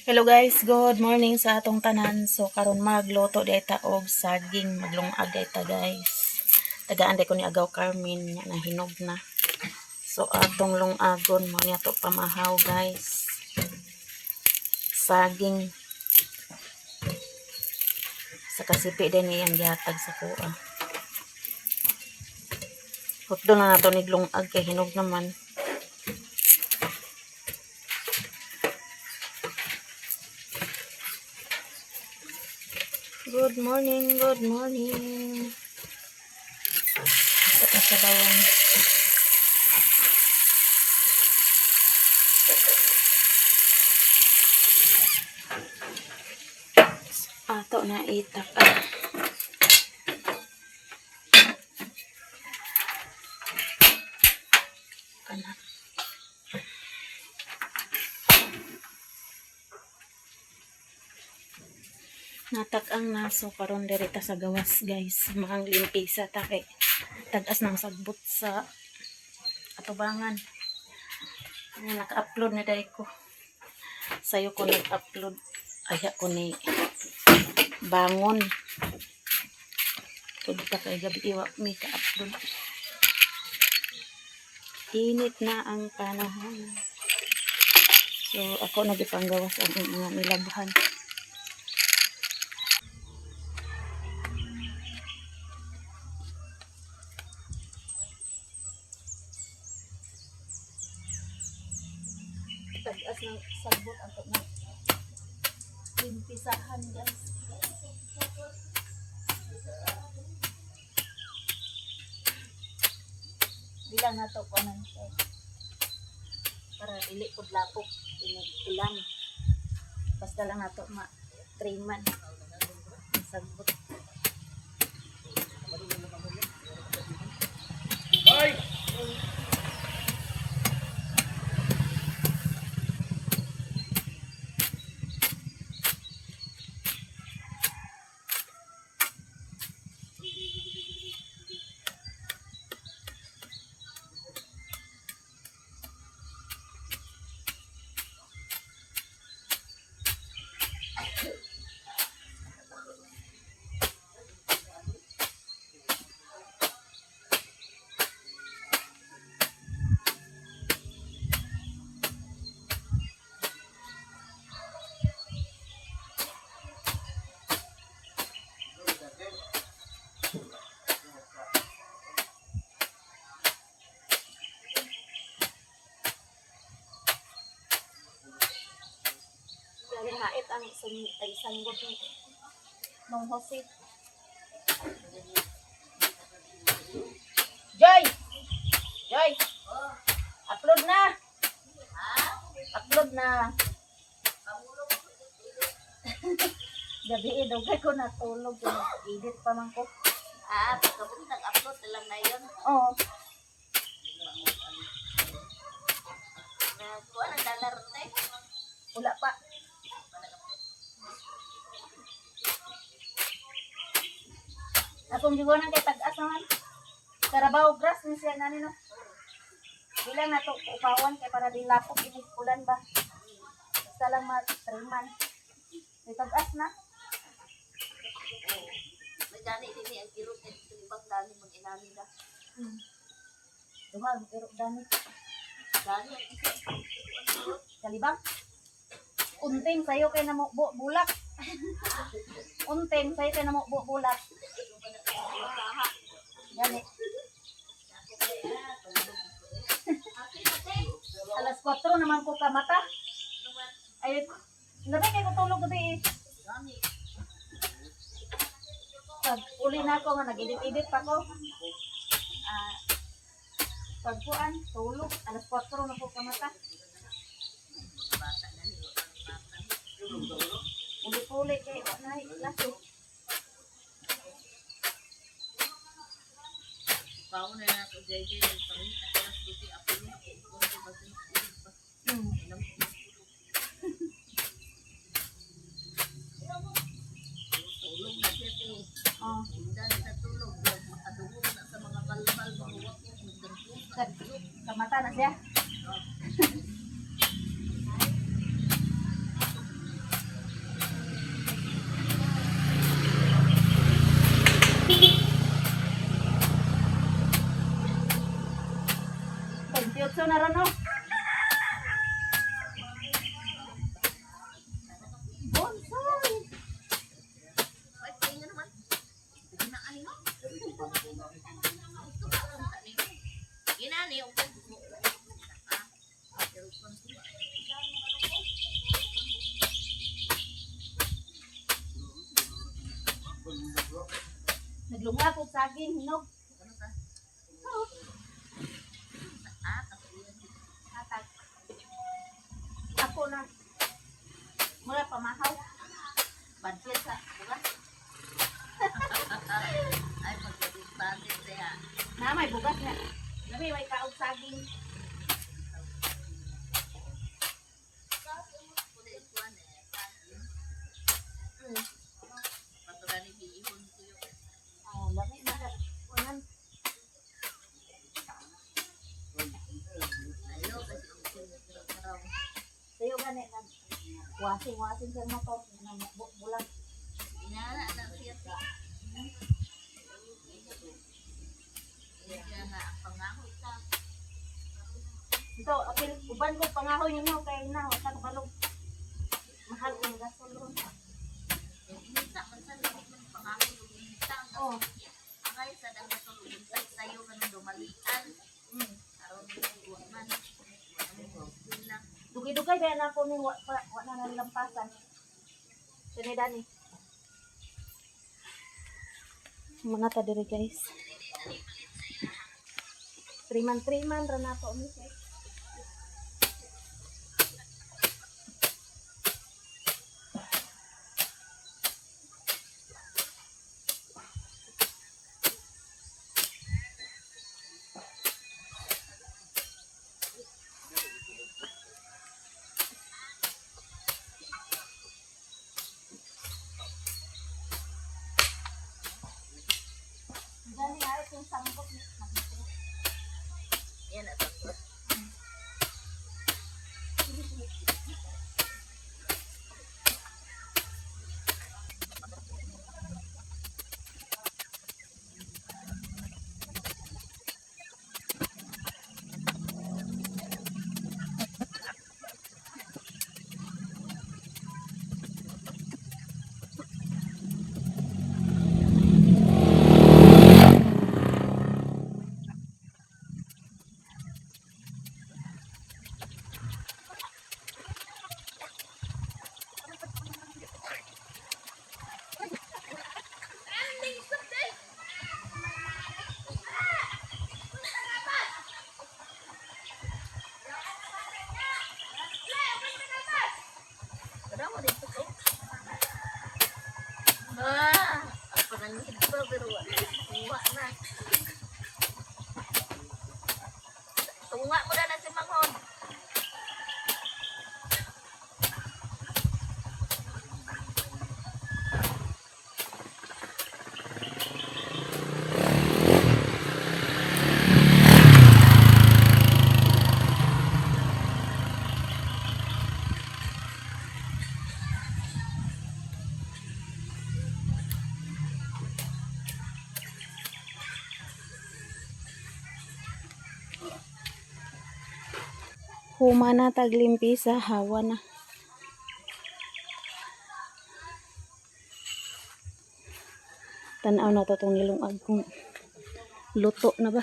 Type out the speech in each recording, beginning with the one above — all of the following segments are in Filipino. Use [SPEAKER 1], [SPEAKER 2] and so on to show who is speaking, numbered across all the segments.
[SPEAKER 1] Hello guys, good morning sa atong tanan. So karon magluto dayta og saging, maglungag dayta guys. Tagaan day ko ni Agaw Carmen nga nahinog na. So atong lungagon mo niya to pamahaw guys. Saging. Sa kasipi din iyang gihatag sa kuha. Hutdo na nato ni lungag kay hinog naman. Good morning, good morning. Sa sabawan. Ato na itak. Kana. Natak ang naso karon direta sa gawas guys. Makang limpisa ta kay tagas ng sagbot sa atubangan. Naka-upload na day ko. Sayo ko nag-upload. Aya ko ni bangon. Tudta kay gabi iwa mi ka-upload. Init na ang panahon. So ako nagipanggawas ang mga nilabhan. Tagas ng sagbot ato na limpisahan guys. Bilang nato ko man para dili pud lapok inulan. Basta lang nato ma 3 man sagbot. Bye. Hait ang sanggot ni Nong Jose. Joy! Joy! Upload na! Upload na! Gabi dugay ko natulog. Edit pa man ko.
[SPEAKER 2] Pagkabot nag-upload na lang na yun.
[SPEAKER 1] Oo.
[SPEAKER 2] Kuha ng dollar tayo.
[SPEAKER 1] Wala pa. Atong gigonan kay tag-as naman. Karabaw grass ni siya nani no. Bilang nato upawan kay para di lapok ini ulan ba. Basta lang matriman. Kay tag-as na.
[SPEAKER 2] May gani din ang kirot at ibang dani mong inani na.
[SPEAKER 1] Duha kirot dani.
[SPEAKER 2] Gani ang isa.
[SPEAKER 1] Kalibang. Unting sayo kay namo bulak. Unting sayo kay namo bulak. Gani. Alas 4 naman ko ka mata. Ay, nabi kay ko tulog gabi. Pag uli na ako nga nag-edit-edit pa ko. Pagkuan, tulog. Alas 4 na ko ka mata. Uli-uli kay na laso.
[SPEAKER 2] Pao na nato JJ ng pangit at alas 12 April. Tulog na siya to. Hindi na tulog. Makadugo na sa mga kalmal.
[SPEAKER 1] Kamata na siya. Naglunga ko saging, hinog.
[SPEAKER 2] Ano ka?
[SPEAKER 1] Oo,
[SPEAKER 2] Katuloy.
[SPEAKER 1] hatag. Ako na. Mula pamahaw. Budget sa bugas.
[SPEAKER 2] Ay, pagkabit-balit siya.
[SPEAKER 1] Na may bugas na. Nabi may kaog saging.
[SPEAKER 2] Kulit ko ano eh.
[SPEAKER 1] Hmm.
[SPEAKER 2] Patulan ni Bihon ko yung
[SPEAKER 1] Ah, lami na. Unan.
[SPEAKER 2] ayaw kasi ang sinagaraw.
[SPEAKER 1] Sayo gani na. Wasing sa motor. Bulang.
[SPEAKER 2] Inala na siya sa kaya nga ang pangahoy ka.
[SPEAKER 1] Ito, apil, uban ko pangahoy ninyo kay na, wasa ka balog. Mahal ang gasol ron.
[SPEAKER 2] Minta man sa lamig ng pangahoy yung minta.
[SPEAKER 1] Oh.
[SPEAKER 2] Angay sa dang natulog sayo ka ng dumalian.
[SPEAKER 1] Mm.
[SPEAKER 2] Aron mo man. Lang.
[SPEAKER 1] Dugay-dugay ba na ako ni wa na nalampasan. Sinidani. Mga ta diri guys. 3 man ra na to ni guys. Dali ay kung sangkot ni.
[SPEAKER 2] Yan at ako. Kada mo dito ko. Ang panangin ko pero wala na. Tunga mo na si Manghon.
[SPEAKER 1] Huma na taglimpi sa hawa na. Tanaw na to itong nilungag kung luto na ba.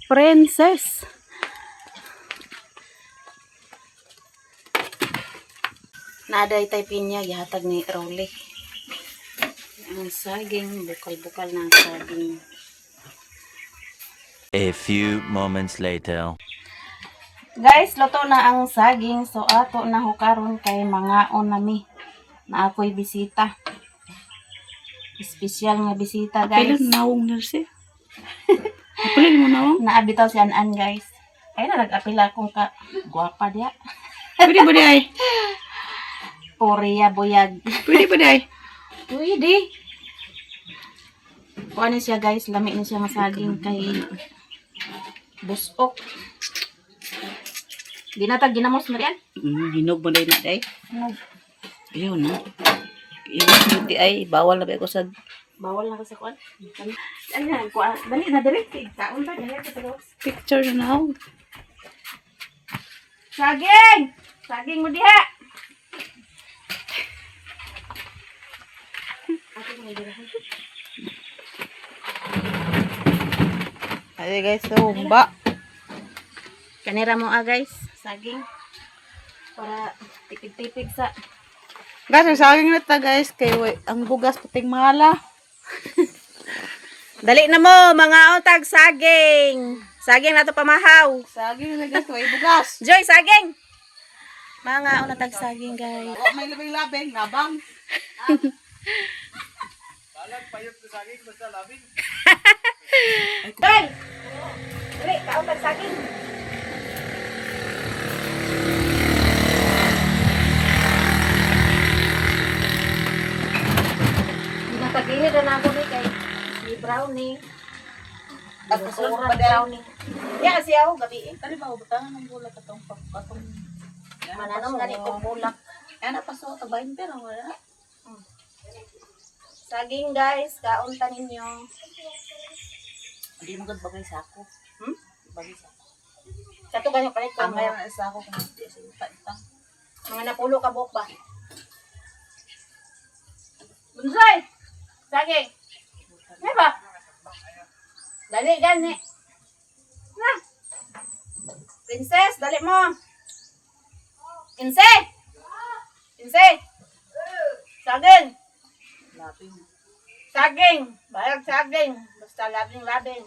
[SPEAKER 1] Princess! Naaday tay pinya, gihatag ni Rolly. Ang saging, bukal-bukal na ang saging.
[SPEAKER 3] A few moments later.
[SPEAKER 1] Guys, luto na ang saging. So, ato na hukaron kay mangaon nami na ako'y bisita. Espesyal nga bisita, guys.
[SPEAKER 4] Kailan nawong nurse? Apilin mo nawong?
[SPEAKER 1] Naabitaw si Anan, guys. Ay na, nag-apila akong ka. Guwapa diya.
[SPEAKER 4] Pwede ba di ay?
[SPEAKER 1] Poria, buyag.
[SPEAKER 4] Pwede ba di ay?
[SPEAKER 1] Pwede. Kuha ni siya, guys. Lami ni siya nga saging kay busok. Ginatag, ginamos mo riyan.
[SPEAKER 4] Hinog mo na day.
[SPEAKER 1] Ano?
[SPEAKER 4] Ayaw na. Iwas mo di ay. Bawal na ba ako sa...
[SPEAKER 1] Bawal na ko sa kuwan. Ano yan? Kuha. Dali na, direct. Kaon ba? Dali ka sa
[SPEAKER 4] Picture na now.
[SPEAKER 1] saging! Saging mo diha!
[SPEAKER 4] Ay guys, so humba.
[SPEAKER 1] Kanira mo guys, saging. Para tipid-tipid sa...
[SPEAKER 4] Guys, saging na ta guys. Kay ang bugas puting mala.
[SPEAKER 1] Dali na mo, mga utag saging. Saging na to pamahaw.
[SPEAKER 4] Saging na guys. Kay bugas.
[SPEAKER 1] Joy, saging! Mga utag saging guys.
[SPEAKER 4] Oh, may labing-labing. Nabang.
[SPEAKER 1] Joy! Dali, kautag saging. Pinatagili na ako ni kay si Brownie.
[SPEAKER 4] At kasunod
[SPEAKER 1] Oran
[SPEAKER 4] pa dahil.
[SPEAKER 1] Brownie. Yeah, siya ako gabi eh.
[SPEAKER 4] Tali ba, butangan ng bulak katong
[SPEAKER 1] Mananong gani kong bulak.
[SPEAKER 4] Ano pa so, tabahin pero wala.
[SPEAKER 1] Saging guys, kaunta ninyo.
[SPEAKER 4] Hindi mo gud bagay sa ako. Bagay sa ako.
[SPEAKER 1] Kato ganyo palit ko
[SPEAKER 4] Ang mayroon sa ako kung hindi sa itang.
[SPEAKER 1] mga napulo ka buhok ba? Bunsoy! Saging! Ano ba? Dali, gani. Na! Princess, dali mo! Inse! Inse! Saging!
[SPEAKER 4] Lapin.
[SPEAKER 1] Saging! Bayag saging! Basta labing-labing.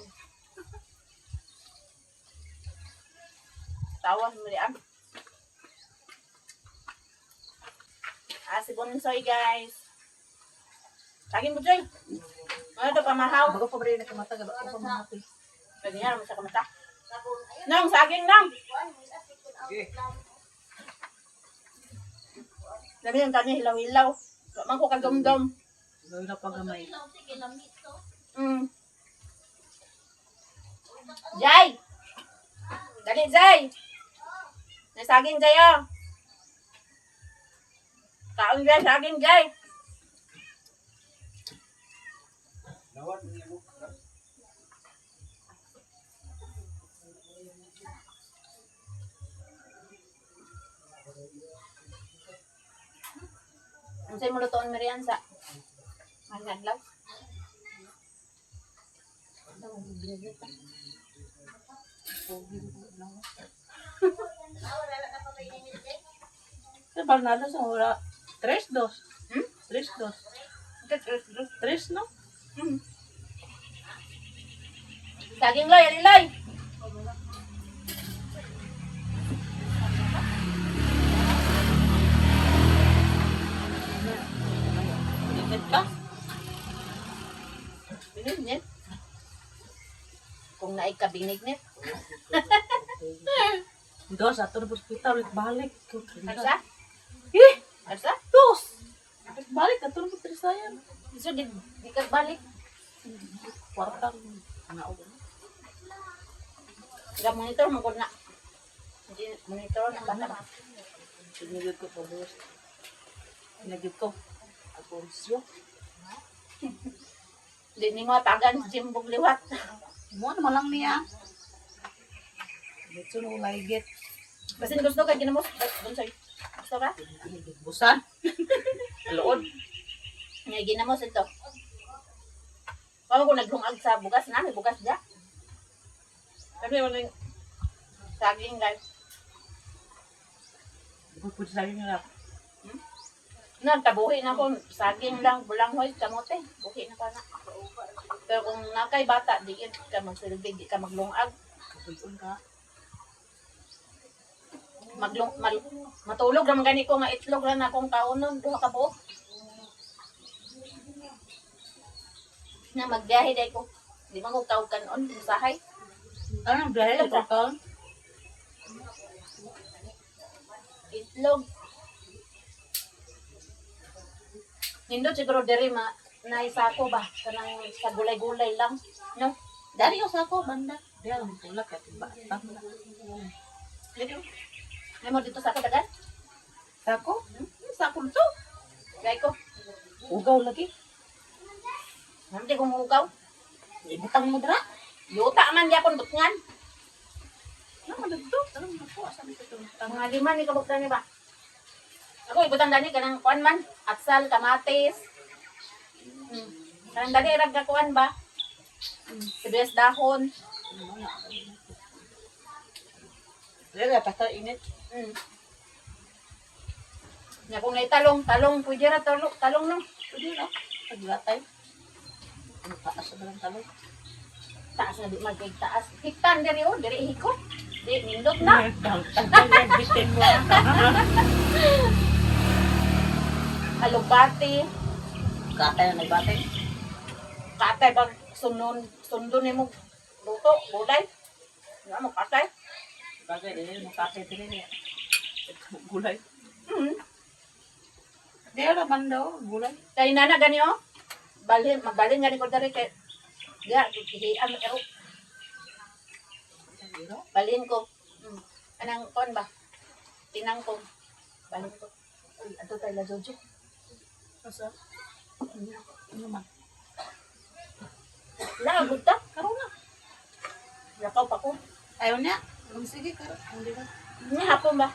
[SPEAKER 1] Tawas mo diyan. Si Bunsoy guys. Saging mo, Joy. Ano ito, pamahaw?
[SPEAKER 4] Bago pa ba rin nakamata, bago pa mamati.
[SPEAKER 1] Pwede niya naman sa kamata. Nang, saging nang! Sabi yung kanya, hilaw-hilaw. Man ko kagumdum.
[SPEAKER 4] Gawin na pagamay.
[SPEAKER 1] Jay! Dali, Jay! May saging, Jay, oh. Kaon, Jay, saging, Jay. Ano sa'yo mo lutoon merian sa Manadlaw?
[SPEAKER 4] Sa Barnado sa wala. 3-2.
[SPEAKER 1] Hmm?
[SPEAKER 4] 3-2. 3, no?
[SPEAKER 1] Saging, Loy, aliloy!
[SPEAKER 4] Ingat ka?
[SPEAKER 1] Binignit. Kung naikabinig nit.
[SPEAKER 4] Dos, ato na po hospital, ulit balik.
[SPEAKER 1] Arsa?
[SPEAKER 4] Eh,
[SPEAKER 1] Arsa?
[SPEAKER 4] dos! Ulit balik, ato na po trisayan.
[SPEAKER 1] So, di ka balik.
[SPEAKER 4] Kwartang, naog.
[SPEAKER 1] Ga monitor mo ko na. Hindi monitor ng bata.
[SPEAKER 4] Sinigid ko po, dos. Sinigid ko. Ako, siyo.
[SPEAKER 1] Hindi ni mo tagan sa Jimbog liwat.
[SPEAKER 4] Mo naman lang niya. Dito na ulayget.
[SPEAKER 1] Kasi gusto ka ginamos. Bunsoy. Gusto ka?
[SPEAKER 4] Busan. Alood.
[SPEAKER 1] Ngay ginamos ito. Kamo ko naghungag sa bugas na. May bugas dya. Sabi mo rin saging guys.
[SPEAKER 4] Pupud sa akin nila.
[SPEAKER 1] Tabuhi na ko. Saging lang. Bulanghoy. Kamote. Buhi na ka na. Pero kung nakay bata, di ka magsilbig. Di ka maglungag.
[SPEAKER 4] Kapulpun ka.
[SPEAKER 1] Matulog naman gani ko nga itlog na akong kaunon. Duha ka po. Na magbiyahe day ko. Di man ko kaog kanon. Usahay.
[SPEAKER 4] Ano, dahil ito ka?
[SPEAKER 1] Itlog. Nindot siguro diri naisako ba? Kanang sa gulay-gulay lang. No?
[SPEAKER 4] Dari yung sako, banda. Di alam pula ka, tiba.
[SPEAKER 1] Dito. May mo dito sa ako dagan?
[SPEAKER 4] Sako? Sako nito.
[SPEAKER 1] Gay ko.
[SPEAKER 4] Ugaw lagi.
[SPEAKER 1] Nanti kong hugaw.
[SPEAKER 4] Ibutang mo dira.
[SPEAKER 1] Yuta man di akong butngan.
[SPEAKER 4] Ano dito? Ano mo asan ito?
[SPEAKER 1] Mga lima ni kabuktan ni ba? Ako ibutang dani kanang kuan man. Atsal, kamatis. Kanang dani rag kakuan ba? Sibuyas dahon.
[SPEAKER 4] Dili pa ta init.
[SPEAKER 1] Nya kung talong, pwede ra talong no.
[SPEAKER 4] Pwede na. Paglatay. Ang taas sa dalang talong.
[SPEAKER 1] Taas na di magkitaas. Hiktan diri o, diri hikot. Di nindot na.
[SPEAKER 4] Tangtang bitin mo.
[SPEAKER 1] Alubati,
[SPEAKER 4] Katay na nagbatay.
[SPEAKER 1] katay pag sundon nimo luto, gulay. Nga mo katay.
[SPEAKER 4] Bagay din mo katay din niya. Gulay. Di naman daw gulay.
[SPEAKER 1] Kay nana gani o. Magbalhin gani ko diri kay ya hihian ero. Balhin ko. Anang kon ba? Tinang ko. Balhin ko. Uy, ato tayo la Jojo.
[SPEAKER 4] Asa? Ano man?
[SPEAKER 1] La gudta.
[SPEAKER 4] Karon na.
[SPEAKER 1] Lakaw pa ko.
[SPEAKER 4] Ayaw niya. Sige karon. Hindi ba?
[SPEAKER 1] Ni hapon ba?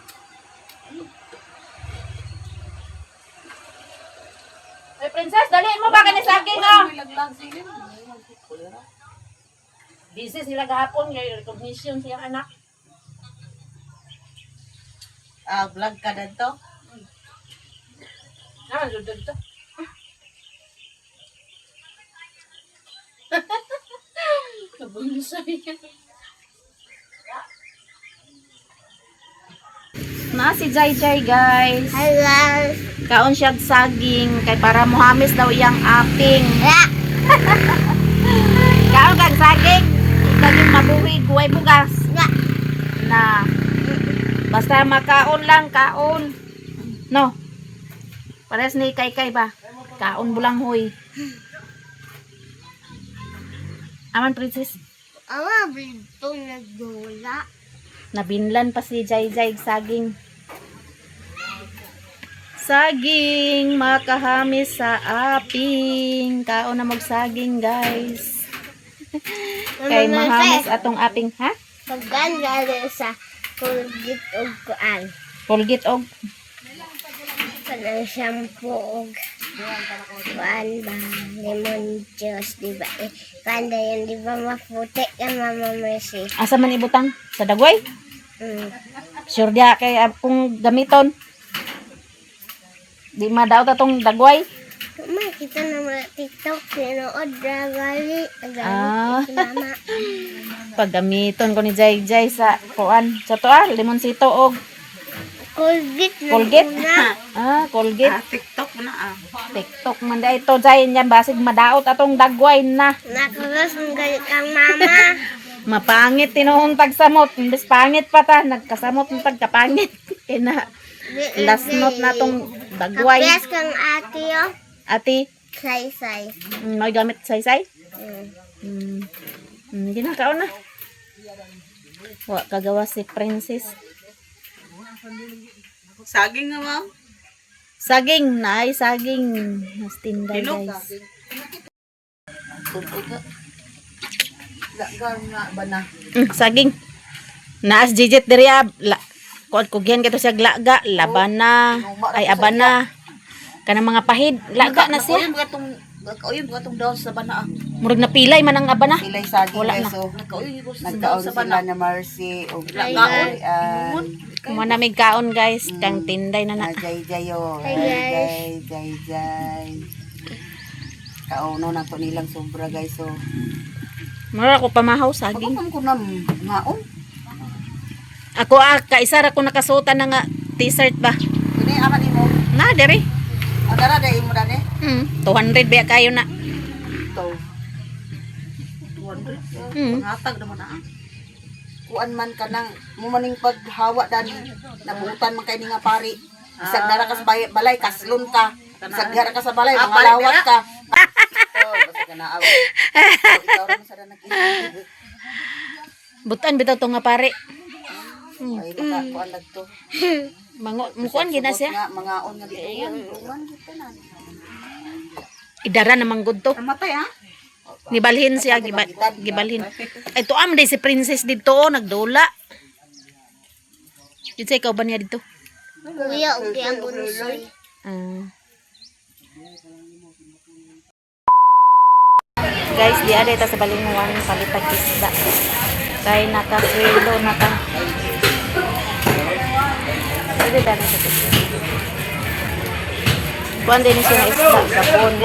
[SPEAKER 1] Ay, princess, dali mo ba kani saging oh?
[SPEAKER 4] Laglag silin.
[SPEAKER 1] Busy sila gahapon, may recognition siyang anak.
[SPEAKER 4] Vlog ka na to.
[SPEAKER 1] Ah, dudod to. Nabunsay. Na si Jai Jai guys.
[SPEAKER 2] Hello.
[SPEAKER 1] Kaon siya saging kay para muhamis daw iyang aping. Kaon kag saging. Saging mabuhi, kuway bugas. Na. Basta makaon lang, kaon. No. Pares ni kay ba? Kaon bulang hoy. Aman princess.
[SPEAKER 2] Ama, bito nagdula.
[SPEAKER 1] Nabinlan pa si Jai Jai saging. Saging makahamis sa aping. Kaon na magsaging guys. Kay mahamis atong aping, ha?
[SPEAKER 2] Pagkanda sa kulgit o kuan.
[SPEAKER 1] Colgate og
[SPEAKER 2] Kanang shampoo o kuan ba. Lemon juice, di ba? Kanda yan, di ba maputi ka, Mama Mercy?
[SPEAKER 1] asa man ibutang sa dagway? Sure dia kay akong gamiton. Di madaot atong dagway.
[SPEAKER 2] Mama, kita na mga TikTok, sinood, dragali,
[SPEAKER 1] Ah.
[SPEAKER 2] si Mama.
[SPEAKER 1] Paggamiton ko ni Jai Jai sa kuan. Sa to limonsito og
[SPEAKER 2] Colgate na
[SPEAKER 1] Colgate.
[SPEAKER 2] una.
[SPEAKER 1] Colgate.
[SPEAKER 4] TikTok na
[SPEAKER 1] TikTok man da ito Jai niyan basig madaot atong dagway na.
[SPEAKER 2] Nakalas ang galit ang Mama.
[SPEAKER 1] Mapangit tinuong tagsamot. Imbes pangit pa ta. Nagkasamot ng tagkapangit. Kina last note na tong dagway.
[SPEAKER 2] Kapias kang ate, oh.
[SPEAKER 1] Ati,
[SPEAKER 2] Say-say.
[SPEAKER 1] may gamit saysay?
[SPEAKER 2] Mm.
[SPEAKER 1] Ginakaon na. Wa kagawa si princess.
[SPEAKER 4] Saging nga ma'am.
[SPEAKER 1] Saging na ay saging. Mas tinda
[SPEAKER 4] Hinog.
[SPEAKER 1] guys.
[SPEAKER 4] Lagar nga ba na?
[SPEAKER 1] Saging. Naas jijit diri kuan kugyan kito siya glaga, labana, ay abana. Kanang mga pahid, laga na siya.
[SPEAKER 4] Nakauyon ba itong daw sa bana?
[SPEAKER 1] Murag na pilay man ang abana.
[SPEAKER 5] Pilay saging
[SPEAKER 1] Wala na.
[SPEAKER 5] so
[SPEAKER 4] Nakauyon ko sa
[SPEAKER 5] nagkaon
[SPEAKER 4] sa
[SPEAKER 5] sila
[SPEAKER 4] bana.
[SPEAKER 5] na Marcy o
[SPEAKER 4] Kaon.
[SPEAKER 1] Manamig kaon guys, kang tinday na na.
[SPEAKER 5] Jay-jayo.
[SPEAKER 2] Hi, guys.
[SPEAKER 5] Jay-jay. Kauno na to nilang sobra guys so.
[SPEAKER 1] Mura ko pamahaw saging.
[SPEAKER 5] Pagkukum ko na maon.
[SPEAKER 1] Ako kaisa ra ko nakasuotan na nga t-shirt ba.
[SPEAKER 5] Kini aman imo.
[SPEAKER 1] Na diri.
[SPEAKER 5] Agara dai imo dani.
[SPEAKER 1] 200 ba kayo na.
[SPEAKER 5] To.
[SPEAKER 1] Hmm.
[SPEAKER 4] Pangatag naman na.
[SPEAKER 5] Kuan man kanang mumaning paghawa dani. Nabutan man kay ni nga pari. Isag dara ka sa balay kaslon ka. Isag dara ka sa balay
[SPEAKER 4] Ah,
[SPEAKER 5] mga lawat ka. Oh, basta ka na aw. Ikaw ra sa nag
[SPEAKER 1] Butan bitaw to nga pare.
[SPEAKER 5] Ay baka kuan dagto.
[SPEAKER 1] Mukuan gina siya.
[SPEAKER 5] Nga mga on nga dito. Kuan kita na.
[SPEAKER 1] Idara namang gud to.
[SPEAKER 4] Namatay ha?
[SPEAKER 1] Gibalhin siya, gibalhin. Ito am day si princess dito, nagdula. Dito ikaw ba niya dito?
[SPEAKER 2] Kuya, okay ang bunusoy.
[SPEAKER 1] Guys, di ada ita sa balinguan palitag isda. Kay nakaswelo na ta. Dili dali sa picture. Kuan din siya na isda gapon.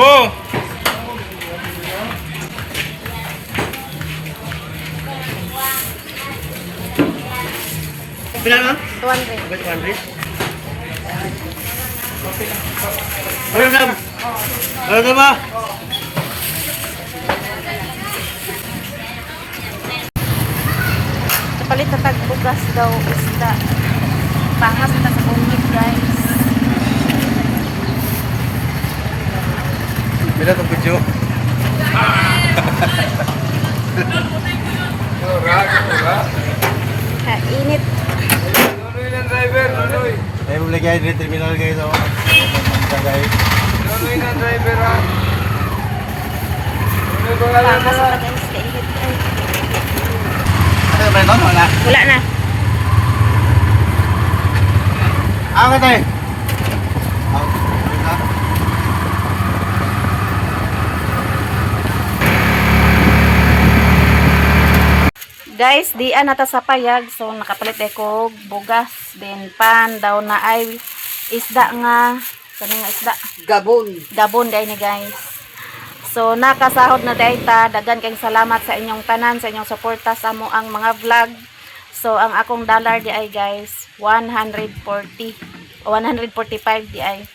[SPEAKER 6] Pila na?
[SPEAKER 1] 200.
[SPEAKER 6] 100. Ano dam? Ano ba?
[SPEAKER 1] Kapalit na tagbugas daw isda. Pangas na sa bungit guys.
[SPEAKER 6] Pila tong video?
[SPEAKER 1] Kainit.
[SPEAKER 6] Ay mo lagay di terminal guys oh. Guys.
[SPEAKER 1] Pangas na guys. Kainit guys.
[SPEAKER 6] Ano ba ito? Wala.
[SPEAKER 1] Wala na.
[SPEAKER 6] Ako tayo.
[SPEAKER 1] Guys, diyan nata sa payag. So, nakapalit ako bugas. Then, pan daw na ay isda nga. Saan nga isda?
[SPEAKER 5] Gabon.
[SPEAKER 1] Gabon day ni guys. So, nakasahod na day ta. Dagan kayong salamat sa inyong tanan, sa inyong suporta sa mo ang mga vlog. So, ang akong dollar di ay guys, 140 o 145 di ay.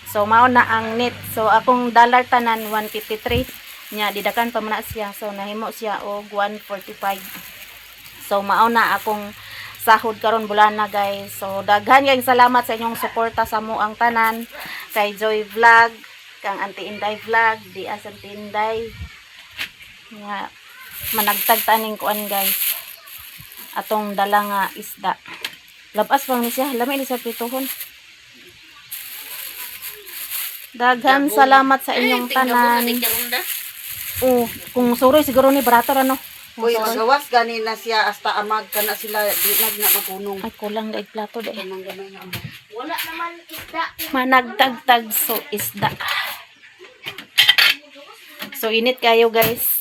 [SPEAKER 1] So, mao na ang net. So, akong dollar tanan 153. Nya didakan pa man na siya. So, nahimo siya og 145. So, mao na akong sahod karon bulan na guys. So, daghan kayong salamat sa inyong suporta sa mo ang tanan. Kay Joy Vlog, kang Auntie Inday Vlog, di as Auntie Inday. Nga, managtag taning kuan guys. Atong dala nga isda. Labas pa ni siya, lami ni sa prituhon. Daghan salamat sa inyong tanan. Oh, kung suroy siguro ni barato ra no.
[SPEAKER 5] Uy, magawas gani na siya hasta amag kana sila di na magunong.
[SPEAKER 1] Ay kulang daig plato de.
[SPEAKER 5] Ganang gamay na amag.
[SPEAKER 2] Wala naman isda.
[SPEAKER 1] Managtagtag so isda. So init kayo guys.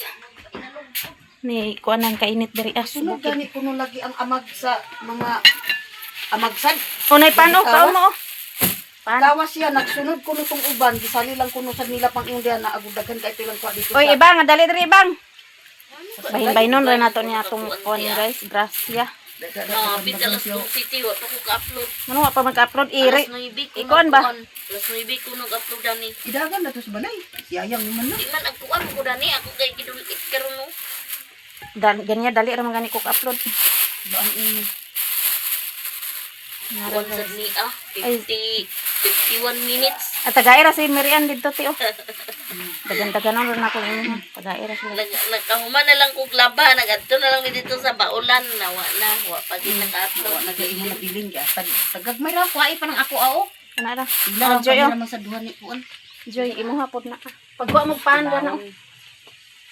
[SPEAKER 1] Ni kuan ang kainit diri
[SPEAKER 5] Sunod
[SPEAKER 1] bukid.
[SPEAKER 5] gani kuno lagi ang amag sa mga amagsad.
[SPEAKER 1] Unay pano kaon mo? Pan.
[SPEAKER 5] Gawas siya nagsunod kuno tong uban gisali lang kuno sa nila pang India na agudaghan kay pilang kwa dito.
[SPEAKER 1] Oy ibang dali diri ibang. Bahin-bahinon ra nato niya atong kuan guys, grasya.
[SPEAKER 4] Bitalas kong city, wa pa ko ka-upload.
[SPEAKER 1] Ano wa pa mag-upload iri?
[SPEAKER 4] Alas 9 ko
[SPEAKER 1] Ikuan ba?
[SPEAKER 4] Alas 9 ko nag-upload dani.
[SPEAKER 5] Idagan na to sa balay. Siyayang naman na.
[SPEAKER 4] Di man agtuan ko dani, ako kay gidulit karon no.
[SPEAKER 1] Ganyan dali ra man gani ko upload.
[SPEAKER 5] Ba ang ini.
[SPEAKER 4] Kuwan sa ni 51 minutes.
[SPEAKER 1] At tagaira si Miriam dito ti oh. Dagan-daganon ron ako ini. Tagaira si.
[SPEAKER 4] Nagkahuman na lang kog laba, nagadto na lang mi dito sa baulan, nawa na, wa pa gid naka-upload.
[SPEAKER 5] Nagaimo na piling ya. Tagagmay ra kuai pa nang ako ao.
[SPEAKER 1] Ana ra.
[SPEAKER 5] Ila ang
[SPEAKER 1] Joy oh.
[SPEAKER 5] kamera man sa duha ni kuan.
[SPEAKER 1] Joy imo hapon na. Pagwa mo pan na oh.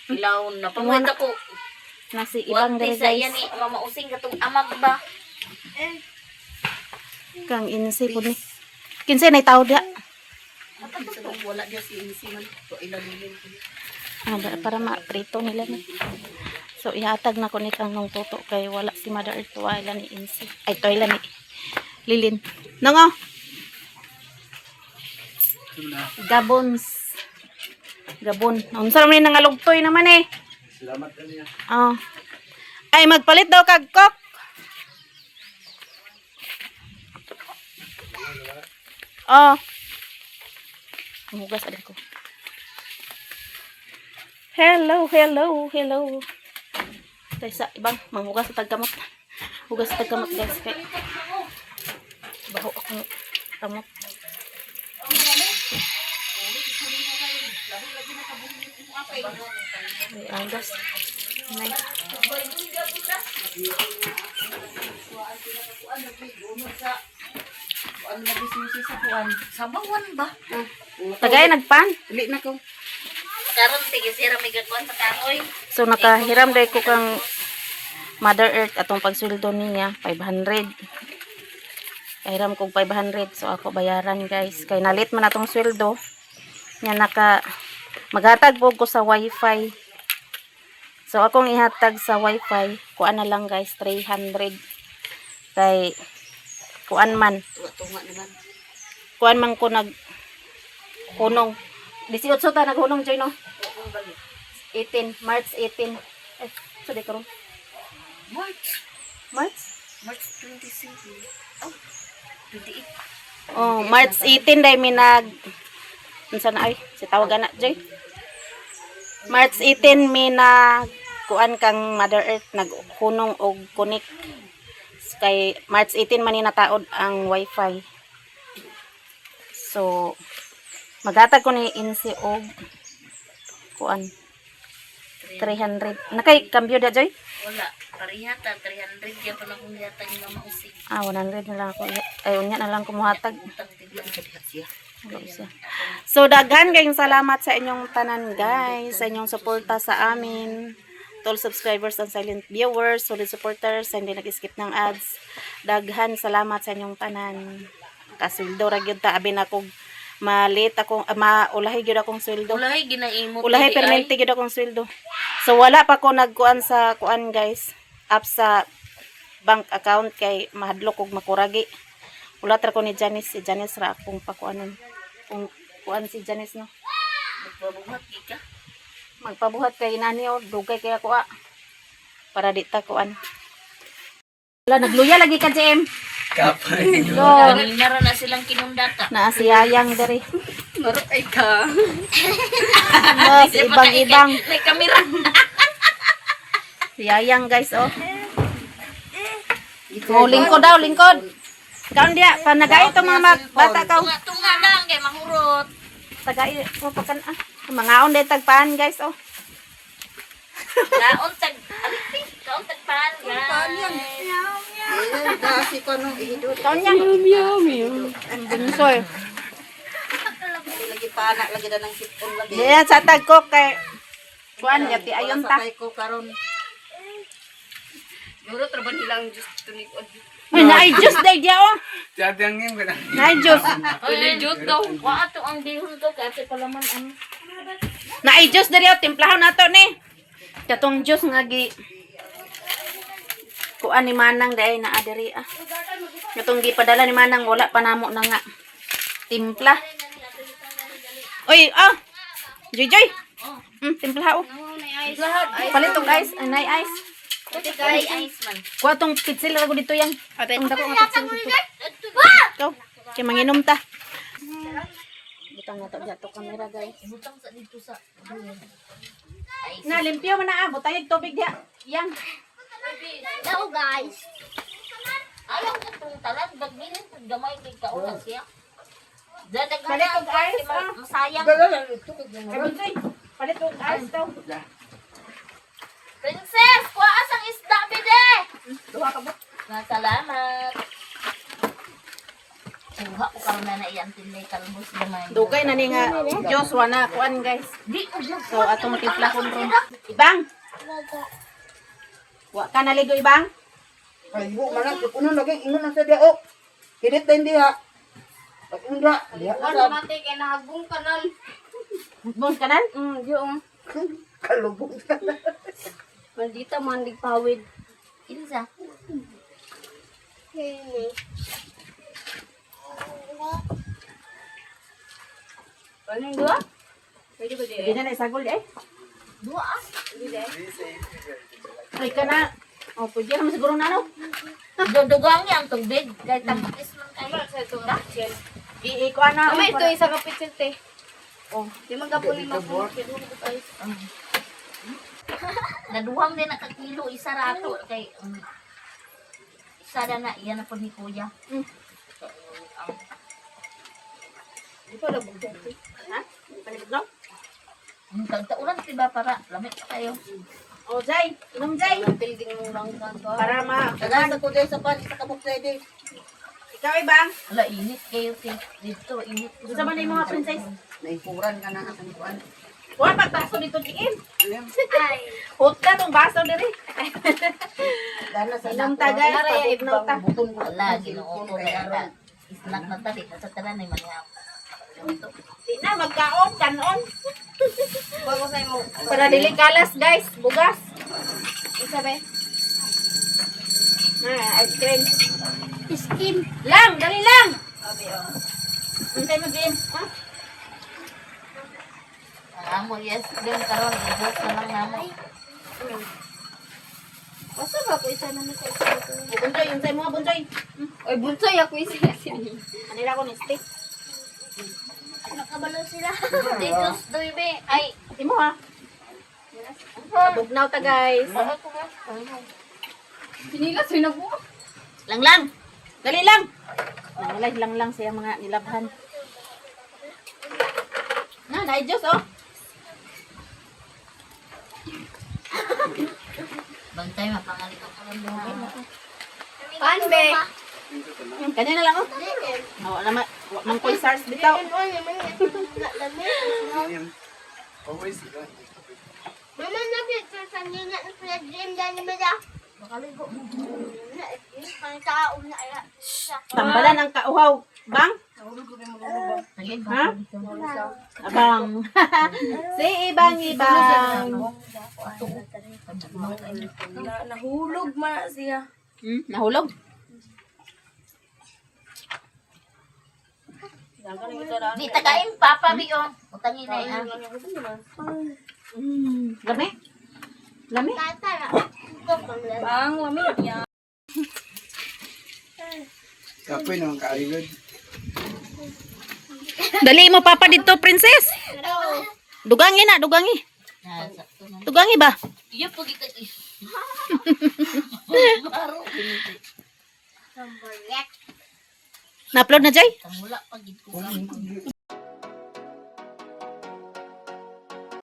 [SPEAKER 4] Ilaw na pamuit ako.
[SPEAKER 1] Nasi ibang
[SPEAKER 4] Ibang
[SPEAKER 1] diri
[SPEAKER 4] sa
[SPEAKER 1] guys.
[SPEAKER 4] yan ni mama using katong amag ba.
[SPEAKER 1] Kang insi pud ni. Kinsa nay tao dia.
[SPEAKER 5] Wala dia si Insi man. To ilalilin.
[SPEAKER 1] Para ma-prito nila ni. So ihatag na ko ni kang nung toto kay wala si Mother Earth ila ni Insi. Ay to ila ni Lilin. Nango. Gabons. Gabon. Unsa man ni nangalugtoy naman eh.
[SPEAKER 6] Salamat kaniya.
[SPEAKER 1] Oh. Ay magpalit daw kag kok. Oh. Hugas adin ko. Hello, hello, hello. Tay sa ibang manghugas sa tagkamot. Hugas sa tagkamot guys kay baho akong kamot. Ay, anggas. Nay.
[SPEAKER 5] Ano lagi susi sa kuan? Sabawan ba?
[SPEAKER 1] Tagay nagpan.
[SPEAKER 5] Dili na ko.
[SPEAKER 4] Karon tige sira may gagwan sa kahoy.
[SPEAKER 1] So nakahiram dai ko kang Mother Earth atong pagsweldo niya 500. Kahiram kog 500 so ako bayaran guys kay nalit man atong sweldo. Nya naka maghatag po ko sa wifi. So akong ihatag sa wifi kuan na lang guys 300 kay kuan man.
[SPEAKER 5] Tunga naman.
[SPEAKER 1] Kuan man ko nag hunong. 18 ta naghunong joy no. 18 March 18. Eh, so di karon.
[SPEAKER 5] March
[SPEAKER 1] March?
[SPEAKER 5] 27. Oh, 28.
[SPEAKER 1] Oh, March 18 day mi nag unsa na ay si tawagan na joy. March 18 mi nag kuan kang Mother Earth naghunong og connect. Kay March 18 man ni nataod ang wifi. So maghatag ko ni insi og kuan 300. Nakay kambyo da joy?
[SPEAKER 5] Wala. Parihata 300 ya pa lang kung yata yung mama usig.
[SPEAKER 1] Ah, 100 na lang ako. Ay, unya na lang kumuhatag.
[SPEAKER 5] Utang tiglan ka diha siya.
[SPEAKER 1] So, daghan kayong salamat sa inyong tanan, guys. Sa inyong suporta sa amin. To all subscribers and silent viewers, solid supporters, hindi nag-skip ng ads. Daghan salamat sa inyong tanan. Kasweldo ra gyud ta abi na kog malit ako, maulahi gyud akong sweldo.
[SPEAKER 5] Ulahay ginaimo.
[SPEAKER 1] Ulahi permente gyud akong sweldo. So wala pa ko nagkuan sa kuan, guys. Up sa bank account kay mahadlok og makuragi. Ulat ra ko ni Janice, si Janice ra akong pakuanon. Kung kuan si Janice no.
[SPEAKER 5] Magbabuhat ka.
[SPEAKER 1] Magpabuhat kay nani o dugay kay ako para di ta kuan. Wala nagluya lagi ka JM.
[SPEAKER 6] Kapay.
[SPEAKER 1] So,
[SPEAKER 5] Kanina ra na silang kinundata.
[SPEAKER 1] naa si Yayang diri.
[SPEAKER 5] Marot ay ka.
[SPEAKER 1] Mas ibang-ibang.
[SPEAKER 5] May kamera.
[SPEAKER 1] Si Yayang, guys, oh. Oh, lingkod daw, lingkod. Kaon dia, panagay itong mga bata ka.
[SPEAKER 5] Tunga lang kay mahurot.
[SPEAKER 1] Tagay, oh, pakan, mangaon din tagpaan, guys, oh.
[SPEAKER 5] Kaon tag kaon tag pan. Dasi ko no ihidot.
[SPEAKER 1] Kaon niya. Ang bunsoy.
[SPEAKER 5] Lagi pana lagi na ng sipon lagi.
[SPEAKER 1] Diyan sa tagkok kay kuan yati ayon ta.
[SPEAKER 5] Sakay ko karon. Duro traban hilang just tunig od.
[SPEAKER 1] Ay, naay juice day dia, oh.
[SPEAKER 6] Chatang yung gana.
[SPEAKER 1] Naay juice.
[SPEAKER 5] Ay jud daw. Wa ato ang dihon daw kay ate palaman ano.
[SPEAKER 1] Naay juice diri, oh. Timplahon nato ni. Katong juice nga gi kuan ni Manang day na adiri ah. Katong gipadala ni Manang wala pa namo na nga timpla. Oy, ah. Joy. Timpla oh. Palit og ice, anay ice.
[SPEAKER 5] Kay ice man.
[SPEAKER 1] Kuha tong pitsil ra ko dito yang. Ang dako nga pitsil dito. Go. Kay manginom ta. Butang na to jato camera, guys.
[SPEAKER 5] Butang sa dito sa
[SPEAKER 1] Na limpyo man na butayag tubig dia. Yang.
[SPEAKER 2] Hello guys.
[SPEAKER 5] ayaw ka tong talan bagbilin gamay kay kaulan siya. Dadag
[SPEAKER 1] Palit og ice, ah.
[SPEAKER 5] masayang.
[SPEAKER 1] Ay, Bunsoy, palit og ice daw.
[SPEAKER 5] Princess, kuha asang isda bide.
[SPEAKER 1] Duha ka ba?
[SPEAKER 5] Salamat. Kuha ko karon na iyan tinlay kalbos gamay.
[SPEAKER 1] Dugay na ni nga Joshua na kuan, guys.
[SPEAKER 5] Di ko
[SPEAKER 1] So atong timpla kon ron. Ibang. Wa ka naligo, Ibang.
[SPEAKER 5] ay bu mana kuno lagi ingon na sa dia oh. Hidit din dia. Pag undra, dia
[SPEAKER 2] Ano natin kay nahagong kanal.
[SPEAKER 1] Bon kanan?
[SPEAKER 2] Yung
[SPEAKER 5] kalubog.
[SPEAKER 2] maldita mandig pawid.
[SPEAKER 5] Kinsa?
[SPEAKER 2] Ano yung dua?
[SPEAKER 1] Di na isagol di eh.
[SPEAKER 5] Dua ah.
[SPEAKER 1] Ay ka na. Oh, pwede naman siguro na no.
[SPEAKER 5] Dudugang yang tubig kay tamis man kayo.
[SPEAKER 2] Sa ito na?
[SPEAKER 1] Ikuan na.
[SPEAKER 2] Kamay ito isa ka pitsil te.
[SPEAKER 1] Oh.
[SPEAKER 2] Di man ka po ni mapulot.
[SPEAKER 5] Naduhang din nakakilo isa rato kay isa na iyan na po ni kuya.
[SPEAKER 2] Di pa labog dito.
[SPEAKER 1] Ha? Palibog daw?
[SPEAKER 5] Tagtauran diba para lamig pa kayo.
[SPEAKER 1] Oh, Jay. Inom, Jay.
[SPEAKER 2] Ang building mong langgan ka.
[SPEAKER 1] Para ma...
[SPEAKER 5] Tagaan sa kuday sa pan sa kabuk ready.
[SPEAKER 1] Ikaw, Ibang.
[SPEAKER 5] Ala init kayo dito init.
[SPEAKER 1] Gusto mo na yung mga princess?
[SPEAKER 5] Naipuran ka na ang kuan.
[SPEAKER 1] Huwag pagtaso dito diin. Hot na tong baso diri.
[SPEAKER 5] Dana sa
[SPEAKER 1] Inom ta, guys. Pag-inom ta.
[SPEAKER 5] butong ko ala ginoo ko kaya snack na tali sa tanan ay manyaw.
[SPEAKER 1] Di na, magkaon, kanon.
[SPEAKER 2] Bago sa'yo mo.
[SPEAKER 1] Para dili kalas, guys. Bugas.
[SPEAKER 2] Isa be.
[SPEAKER 1] Na, ice cream.
[SPEAKER 2] Skin.
[SPEAKER 1] Lang, dali lang. Hintay mo, Jim. Ha? Amo, yes. Game karon, i-boss na lang namo.
[SPEAKER 2] Basta ba ko isa na sa isa ko?
[SPEAKER 1] Bunsoy, unsay mo, Bunsoy.
[SPEAKER 2] Oy, bunsoy ako isa na sila.
[SPEAKER 1] Kanila ko ni stick.
[SPEAKER 2] Nakabalo sila. Dito, doibe.
[SPEAKER 1] Ay, imo ha. Bugnaw ta, guys.
[SPEAKER 2] Sinilas, may nabuo.
[SPEAKER 1] Lang lang. Dali lang. Nangalay lang lang siya mga nilabhan. Na, na-adjust oh. Bantay, mapangalit ako lang buhay na.
[SPEAKER 2] Panbe.
[SPEAKER 1] Kanya na lang oh. Wala mang koy SARS bitaw.
[SPEAKER 2] Mama, nakita sa nina ng pinag-dream dyan ni Mada. Makaligo. Pang-taon na ay.
[SPEAKER 1] Tambalan ang kauhaw. Bang? Ha? Abang. Si ibang-ibang.
[SPEAKER 2] Nahulog man siya.
[SPEAKER 1] Nahulog? Di tagain papa bi oh. Utangin na yan. Lami? Lami?
[SPEAKER 2] Tata.
[SPEAKER 4] Bang, lami niya.
[SPEAKER 6] Kapoy naman kaagad.
[SPEAKER 1] Dali mo papa dito, princess. Dugangi na, dugangi. Dugangi ba?
[SPEAKER 2] Iya po kita.
[SPEAKER 1] Na-upload na, Jay?